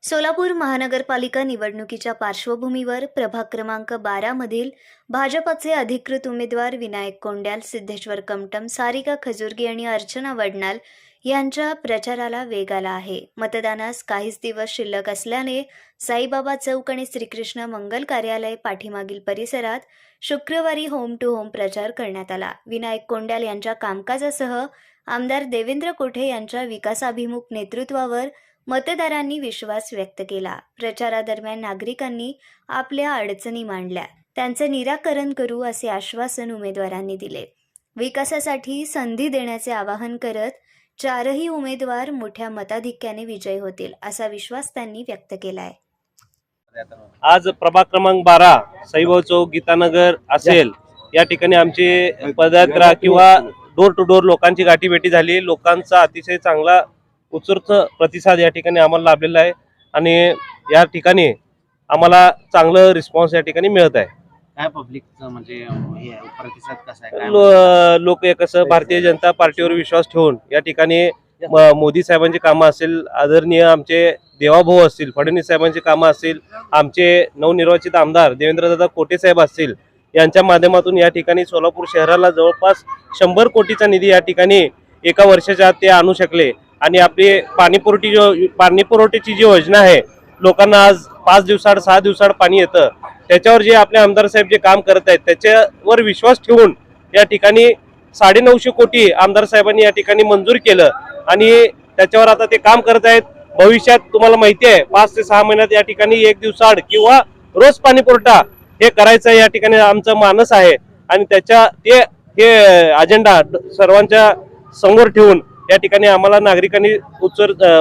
सोलापूर महानगरपालिका निवडणुकीच्या पार्श्वभूमीवर प्रभाग क्रमांक 12 मधील भाजपचे अधिकृत उमेदवार विनायक कोंड्याल, सिद्धेश्वर कमटम, सारिका खजुर्गी आणि अर्चना वडनाल यांच्या प्रचाराला वेग आला आहे। मतदानास काहीच दिवस शिल्लक असल्याने साईबाबा चौक आणि श्रीकृष्ण मंगल कार्यालय पाठीमागील परिसरात शुक्रवारी होम टू होम प्रचार करण्यात आला। विनायक कोंड्याल यांच्या कामकाजासह आमदार देवेंद्र कोठे यांच्या विकासाभिमुख नेतृत्वावर मतदारांनी विश्वास व्यक्त केला। प्रचारादरम्यान नागरिकांनी आपल्या अडचणी मांडल्या, त्यांचे निराकरण करू असे आश्वासन उमेदवारांनी दिले। विकासासाठी संधी देण्याचे आवाहन करत चारही उमेदवार मोठ्या मताधिक्याने विजयी होतील असा विश्वास त्यांनी व्यक्त केला आहे। आज प्रभाग क्रमांक 12 साईबाबा चौक, गीतानगर असेल या ठिकाणी आमची पदयात्रा किंवा डोर टू डोर लोकांची गाठीभेटी झाली। लोकांचा अतिशय चांगला उत्स्फूर्त प्रतिसाद या ठिकाणी आम्हाला लाभलेला आहे आणि या ठिकाणी आम्हाला चांगलं रिस्पॉन्स या ठिकाणी मिळत आहे। काय पब्लिकचं म्हणजे हे प्रतिसाद कसा आहे? लोक कसं भारतीय जनता पार्टीवर विश्वास ठेवून या ठिकाणी मोदी साहेबांची कामं असेल, आदरणीय आमचे देवाभाऊ असतील, फडणवीस साहेबांची कामं असतील, आमचे नवनिर्वाचित आमदार देवेंद्रदादा कोटे साहेब असतील, यांच्या माध्यमातून या ठिकाणी सोलापूर शहराला जवळपास 100 कोटीचा निधी या ठिकाणी एका वर्षाच्या आत ते आणू शकले आणि आपली पाणीपुरवठ्याची जी योजना आहे, लोकांना आज 5 दिवसाआड 6 दिवसाआड पाणी येतं, त्याच्यावर जे आपले आमदार साहेब जे काम करत आहेत त्याच्यावर विश्वास ठेवून या ठिकाणी 950 कोटी आमदार साहेबांनी या ठिकाणी मंजूर केलं आणि त्याच्यावर आता ते काम करत आहेत। भविष्यात तुम्हाला माहिती आहे 5 ते 6 महिन्यात या ठिकाणी 1 दिवसाआड किंवा रोज पाणीपुरवठा हे करायचं या ठिकाणी आमचं मानस आहे आणि हे अजेंडा सर्वांच्या समोर ठेवून या ठिकाणी आम्हाला नागरिकांनी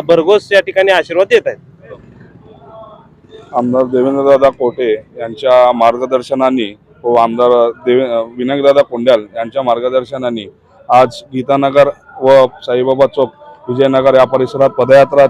भरघोस या ठिकाणी आशीर्वाद देत आहेत। आमदार देवेंद्रदादा कोटे यांच्या मार्गदर्शनाने व आमदार विनायकदादा कोंड्याल यांच्या मार्गदर्शनाने आज गीतानगर व साईबाबा चौक, विजयनगर या परिसरात पदयात्रा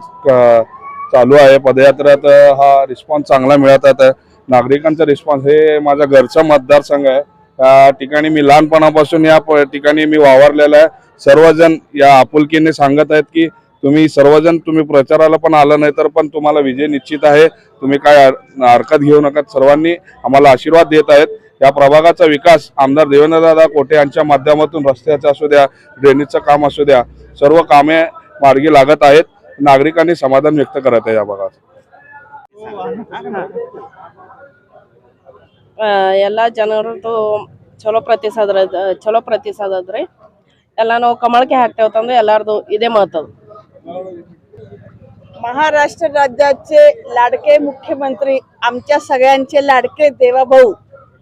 चालू आहे। पदयात्रेत हा रिस्पॉन्स चांगला मिळत आहे। नागरिकांचा रिस्पॉन्स हे माझा घरचा मतदारसंघ आहे। त्या ठिकाणी मी लहानपणापासून या ठिकाणी मी वावरलेला आहे। सर्वजण या आपुलकीने सांगत आहेत की तुम्ही प्रचाराला पण आलं नाही तर पण तुम्हाला विजय निश्चित आहे, तुम्ही काय हरकत घेऊ नका। सर्वांनी आम्हाला आशीर्वाद देत आहेत। या प्रभागाचा विकास आमदार देवेंद्रदादा कोटे यांच्या माध्यमातून रस्त्याचा असू द्या, ड्रेनेजचं काम असू द्या, सर्व कामे मार्गी लागत आहेत। नागरिकांनी समाधान व्यक्त करत आहे या भागात। ಎಲ್ಲ ಜನರದ್ದು ಚಲೋ ಪ್ರತಿಸಾದ ಆದ್ರೆ ಎಲ್ಲ ನಾವು ಕಮಳಕ್ಕೆ ಹಾಕ್ತೇವೆ ತಂದು ಎಲ್ಲಾರ್ದು ಇದೇ ಮಾತು। महाराष्ट्र राज्याचे लाडके मुख्यमंत्री, आमच्या सगळ्यांचे लाडके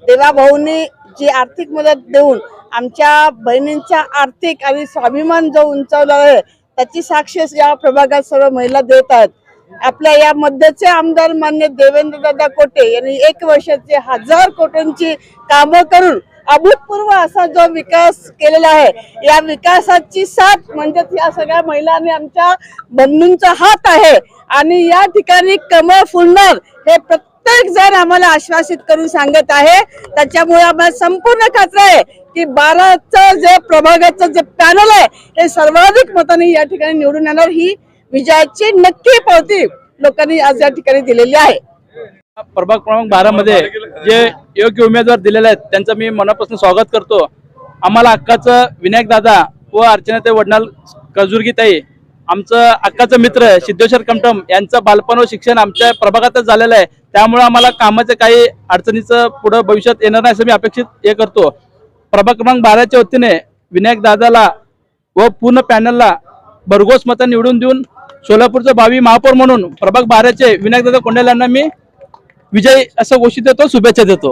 देवाभाऊंनी जी आर्थिक मदत देऊन आमच्या बहिणींचा आर्थिक आणि स्वाभिमान जो उंचावला आहे त्याची साक्ष या प्रभागात सर्व महिला देत आहेत। आपल्या या मध्यचे आमदार मान्य देवेंद्रदादा कोटे यांनी 1 वर्षाचे 1000 कोटींची कामं करून अभूतपूर्व असा जो विकास केलेला आहे, या विकासाची साथ म्हणजे या सगळ्या महिलांनी आमच्या बंधूंचा हात आहे आणि या ठिकाणी कमळ फुलणार हे प्रत्येक जण आम्हाला आश्वासित करून सांगत आहे। त्याच्यामुळे आम्हाला संपूर्ण खात्री आहे की 12चं जे प्रभागाचं जे पॅनल आहे हे सर्वाधिक मतांनी या ठिकाणी निवडून येणार, ही विजयाची नक्की पावती लोकांनी आज या ठिकाणी दिलेली आहे। प्रभाग क्रमांक 12 मध्ये जे योग्य उमेदवार दिलेले आहेत त्यांचं मी मनापासून स्वागत करतो। आम्हाला अक्काचं विनायक दादा व अर्चना वडनाल खजुर्गीताई, आमचं अक्काचं मित्र सिद्धेश्वर कमटम यांचं बालपण व शिक्षण आमच्या प्रभागातच झालेलं आहे। त्यामुळे आम्हाला कामाचं काही अडचणीचं पुढे भविष्यात येणार नाही असं मी अपेक्षित करतो। प्रभाग क्रमांक 12च्या वतीने विनायक दादाला व पूर्ण पॅनलला भरघोस मतं निवडून देऊन सोलापूरचं भावी महापौर म्हणून प्रभाग 12चे विनायकदादा कोंड्याल यांना मी विजय असं घोषित देतो, शुभेच्छा देतो।